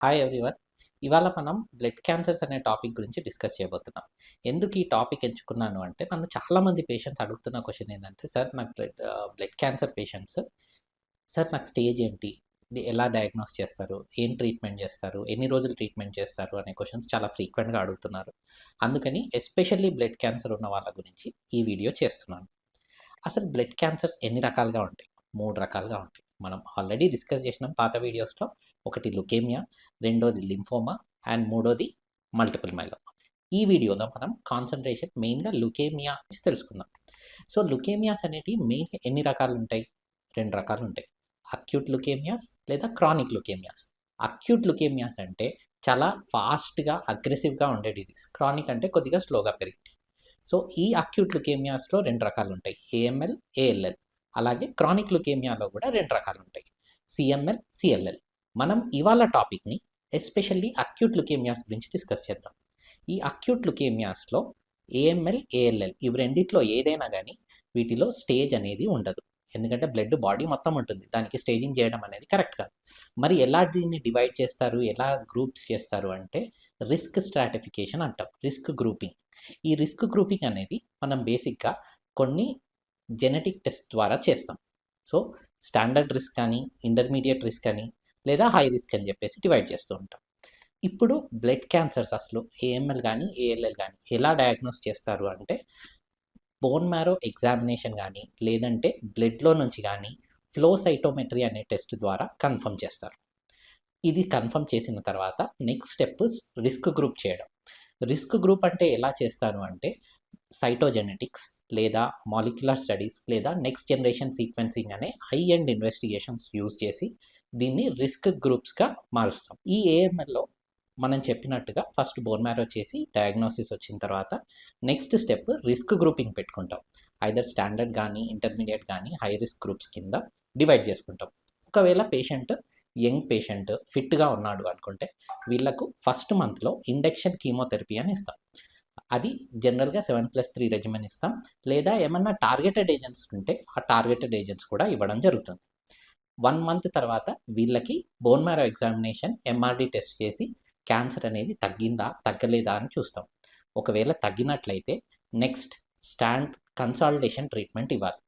Hi everyone. ఇవాళ మనం blood cancers అనే టాపిక్ గురించి డిస్కస్ చేయబోతున్నాం. ఎందుకు ఈ టాపిక్ ఎంచుకున్నాను అంటే, నన్ను చాలామంది పేషెంట్స్ అడుగుతున్న క్వశ్చన్ ఏంటంటే, సార్ నాకు బ్లడ్ క్యాన్సర్ పేషెంట్స్, సార్ నాకు స్టేజ్ ఏంటి? ఇది ఎలా డయాగ్నోస్ చేస్తారు? ఏం ట్రీట్మెంట్ చేస్తారు? ఎన్ని రోజులు ట్రీట్మెంట్ చేస్తారు? అనే క్వశ్చన్స్ చాలా ఫ్రీక్వెంట్‌గా అడుగుతున్నారు. అందుకని ఎస్పెషల్లీ బ్లడ్ క్యాన్సర్ ఉన్న వాళ్ళ గురించి ఈ వీడియో చేస్తున్నాను. అసలు బ్లడ్ క్యాన్సర్స్ ఎన్ని రకాలుగా ఉంటాయి? 3 రకాలుగా ఉంటాయి. మనం ఆల్రెడీ డిస్కస్ చేసినాం పాత వీడియోస్‌లో. ఒకటి లుకేమియా, రెండోది లింఫోమా అండ్ మూడోది మల్టిపుల్ మైలోమా. ఈ వీడియోలో మనం కాన్సంట్రేషన్ మెయిన్‌గా లుకేమియా గురించి తెలుసుకుందాం. సో, లుకేమియాస్ అనేటివి మెయిన్‌గా ఎన్ని రకాలుంటాయి? 2 రకాలుంటాయి. అక్యూట్ లుకేమియాస్ లేదా క్రానిక్ లుకేమియాస్. అక్యూట్ లుకేమియాస్ అంటే చాలా ఫాస్ట్‌గా, అగ్రెసివ్‌గా ఉండే డిసీజ్. క్రానిక్ అంటే కొద్దిగా స్లోగా పెరిగి. సో, ఈ అక్యూట్ లుకేమియాస్‌లో 2 రకాలుంటాయి. AML, ALL. అలాగే క్రానిక్ లుకేమియాలో కూడా 2 రకాలుంటాయి. సీఎంఎల్, సీఎల్ఎల్. మనం ఇవాళ టాపిక్‌ని ఎస్పెషల్లీ అక్యూట్ లుకేమియాస్ గురించి డిస్కస్ చేద్దాం. ఈ అక్యూట్ లుకేమియాస్‌లో ఏఎంఎల్, ఏఎల్ఎల్ ఇవి రెండిట్లో ఏదైనా గానీ వీటిలో స్టేజ్ అనేది ఉండదు. ఎందుకంటే బ్లడ్ బాడీ మొత్తం ఉంటుంది. దానికి స్టేజింగ్ చేయడం అనేది కరెక్ట్ కాదు. మరి ఎలా దీన్ని డివైడ్ చేస్తారు? ఎలా గ్రూప్స్ చేస్తారు అంటే రిస్క్ స్ట్రాటిఫికేషన్ అంటాం. Risk grouping. ఈ రిస్క్ గ్రూపింగ్ అనేది మనం బేసిక్‌గా కొన్ని జెనెటిక్ టెస్ట్ ద్వారా చేస్తాం. సో, స్టాండర్డ్ రిస్క్ అని, ఇంటర్మీడియేట్ రిస్క్ అని, లేదా హై రిస్క్ అని చెప్పేసి డివైడ్ చేస్తూ ఉంటాం. ఇప్పుడు బ్లడ్ క్యాన్సర్స్ అసలు ఏఎంఎల్ గానీ, ఏఎల్ఎల్ గానీ ఎలా డయాగ్నోస్ చేస్తారు అంటే, బోన్ మ్యారో ఎగ్జామినేషన్ గానీ, లేదంటే బ్లడ్‌లో నుంచి గానీ, ఫ్లో సైటోమెట్రీ అనే టెస్ట్ ద్వారా కన్ఫర్మ్ చేస్తారు. ఇది కన్ఫర్మ్ చేసిన తర్వాత నెక్స్ట్ స్టెప్ రిస్క్ గ్రూప్ చేయడం. రిస్క్ గ్రూప్ అంటే ఎలా చేస్తారు అంటే, సైటోజెనెటిక్స్ లేదా మాలిక్యులర్ స్టడీస్ లేదా నెక్స్ట్ జనరేషన్ సీక్వెన్సింగ్ అనే హై ఎండ్ ఇన్వెస్టిగేషన్స్ యూజ్ చేసి దీన్ని రిస్క్ గ్రూప్స్‌గా మారుస్తాం. ఈ ఏఎంఎల్‌లో మనం చెప్పినట్టుగా ఫస్ట్ బోన్ మ్యారో చేసి డయాగ్నోసిస్ వచ్చిన తర్వాత నెక్స్ట్ స్టెప్ రిస్క్ గ్రూపింగ్ పెట్టుకుంటాం. ఐదర్ స్టాండర్డ్ కానీ, ఇంటర్మీడియట్ కానీ, హై రిస్క్ గ్రూప్స్ కింద డివైడ్ చేసుకుంటాం. ఒకవేళ పేషెంట్ యంగ్ పేషెంట్ ఫిట్‌గా ఉన్నాడు అనుకుంటే వీళ్ళకు ఫస్ట్ మంత్‌లో ఇండక్షన్ కీమోథెరపీ అని ఇస్తాం. అది జనరల్‌గా 7+3 రెజిమెన్ ఇస్తాం. లేదా ఏమన్నా టార్గెటెడ్ ఏజెంట్స్ ఉంటే ఆ టార్గెటెడ్ ఏజెంట్స్ కూడా ఇవ్వడం జరుగుతుంది. 1 మంత్ తర్వాత వీళ్ళకి bone marrow examination, MRD test చేసి క్యాన్సర్ అనేది తగ్గిందా? తగ్గలేదా? అని చూస్తాం. ఒకవేళ తగ్గినట్లయితే నెక్స్ట్ కన్సాలిడేషన్ ట్రీట్మెంట్ ఇవ్వాలి.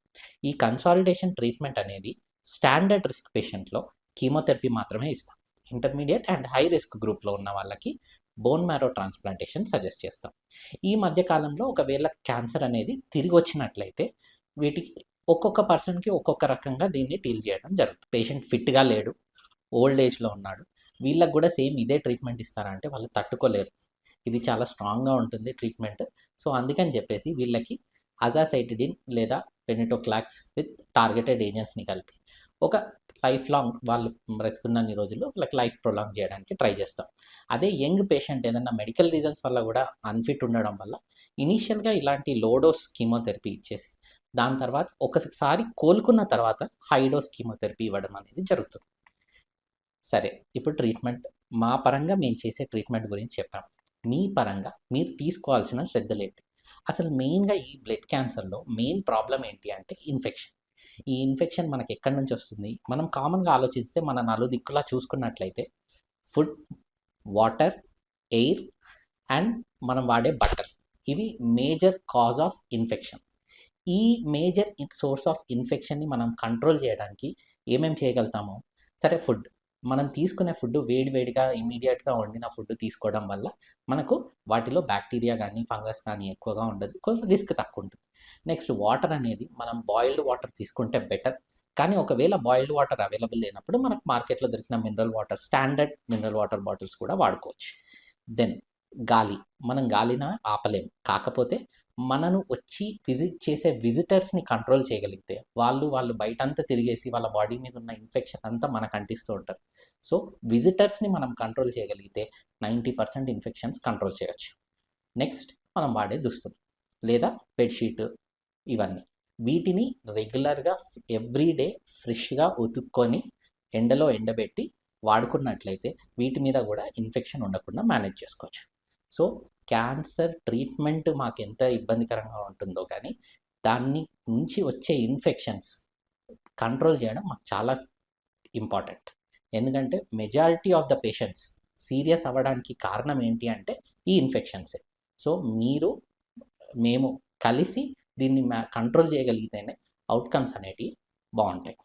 ఈ కన్సాలిడేషన్ ట్రీట్మెంట్ అనేది స్టాండర్డ్ రిస్క్ పేషెంట్‌లో కీమోథెరపీ మాత్రమే ఇస్తాం. ఇంటర్మీడియేట్ అండ్ హై రిస్క్ గ్రూప్‌లో ఉన్న వాళ్ళకి బోన్ మ్యారో ట్రాన్స్‌ప్లాంటేషన్ సజెస్ట్ చేస్తాం. ఈ మధ్య కాలంలో ఒకవేళ క్యాన్సర్ అనేది తిరిగి వచ్చినట్లయితే వీటికి ఒక్కొక్క పర్సన్‌కి ఒక్కొక్క రకంగా దీన్ని డీల్ చేయడం జరుగుతుంది. పేషెంట్ ఫిట్‌గా లేడు, ఓల్డ్ ఏజ్‌లో ఉన్నాడు. వీళ్ళకి కూడా సేమ్ ఇదే ట్రీట్మెంట్ ఇస్తారా అంటే వాళ్ళు తట్టుకోలేరు. ఇది చాలా స్ట్రాంగ్‌గా ఉంటుంది ట్రీట్మెంట్. సో, అందుకని చెప్పేసి వీళ్ళకి అజాసైటిడిన్ లేదా వెనిటోక్లాక్స్ విత్ టార్గెటెడ్ ఏజెంట్స్‌ని కలిపి ఒక లైఫ్ లాంగ్ వాళ్ళు బ్రతికున్నన్ని రోజులు వాళ్ళకి లైఫ్ ప్రొలాంగ్ చేయడానికి ట్రై చేస్తాం. అదే యంగ్ పేషెంట్ ఏదన్నా మెడికల్ రీజన్స్ వల్ల కూడా అన్‌ఫిట్ ఉండడం వల్ల ఇనీషియల్‌గా ఇలాంటి లో డోస్ కీమోథెరపీ ఇచ్చేసి దాని తర్వాత ఒకసారి కోలుకున్న తర్వాత హై డోస్ కీమోథెరపీ ఇవ్వడం అనేది జరుగుతుంది. సరే, ఇప్పుడు ట్రీట్మెంట్ మా పరంగా మేము చేసే ట్రీట్మెంట్ గురించి చెప్పాం. మీ పరంగా మీరు తీసుకోవాల్సిన శ్రద్ధలేంటి? అసలు మెయిన్‌గా ఈ బ్లడ్ క్యాన్సర్‌లో మెయిన్ ప్రాబ్లమ్ ఏంటి అంటే ఇన్ఫెక్షన్. ఈ ఇన్ఫెక్షన్ మనకి ఎక్కడి నుంచి వస్తుంది? మనం కామన్‌గా ఆలోచిస్తే మన నలుదిక్కులా చూసుకున్నట్లయితే ఫుడ్, వాటర్, ఎయిర్ అండ్ మనం వాడే బట్టలు. ఇవి మేజర్ కాజ్ ఆఫ్ ఇన్ఫెక్షన్. ఈ మేజర్ సోర్స్ ఆఫ్ ఇన్ఫెక్షన్‌ని మనం కంట్రోల్ చేయడానికి ఏమేం చేయగలుగుతాము? సరే, ఫుడ్. మనం తీసుకునే ఫుడ్ వేడి వేడిగా ఇమ్మీడియేట్‌గా వండిన ఫుడ్ తీసుకోవడం వల్ల మనకు వాటిలో బ్యాక్టీరియా గానీ, ఫంగస్ కానీ ఎక్కువగా ఉండదు. కొంచెం రిస్క్ తక్కువుంటుంది. నెక్స్ట్ వాటర్ అనేది మనం బాయిల్డ్ వాటర్ తీసుకుంటే బెటర్. కానీ ఒకవేళ బాయిల్డ్ వాటర్ అవైలబుల్ లేనప్పుడు మనకు మార్కెట్‌లో దొరికిన mineral water, standard mineral water bottles కూడా వాడుకోవచ్చు. దెన్ గాలి. మనం గాలిని ఆపలేము. కాకపోతే మనను వచ్చి విజిట్ చేసే విజిటర్స్‌ని కంట్రోల్ చేయగలిగితే, వాళ్ళు బయటంతా తిరిగేసి వాళ్ళ బాడీ మీద ఉన్న ఇన్ఫెక్షన్ అంతా మనకు అంటిస్తూ ఉంటారు. సో, విజిటర్స్‌ని మనం కంట్రోల్ చేయగలిగితే 90% ఇన్ఫెక్షన్స్ కంట్రోల్ చేయొచ్చు. నెక్స్ట్ మనం వాడే దుస్తులు లేదా బెడ్‌షీట్ ఇవన్నీ. వీటిని రెగ్యులర్‌గా ఎవ్రీ డే ఫ్రెష్‌గా ఉతుక్కొని ఎండలో ఎండబెట్టి వాడుకున్నట్లయితే వీటి మీద కూడా ఇన్ఫెక్షన్ ఉండకుండా మేనేజ్ చేసుకోవచ్చు. సో, క్యాన్సర్ ట్రీట్మెంట్ మాకెంత ఇబ్బందికరంగా ఉంటుందో కానీ, దాన్ని నుంచి వచ్చే ఇన్ఫెక్షన్స్ కంట్రోల్ చేయడం మాకు చాలా ఇంపార్టెంట్. ఎందుకంటే majority of the patients serious అవ్వడానికి కారణం ఏంటి అంటే ఈ ఇన్ఫెక్షన్సే. సో మేము కలిసి దీన్ని కంట్రోల్ చేయగలిగితేనే అవుట్కమ్స్ అనేటివి బాగుంటాయి.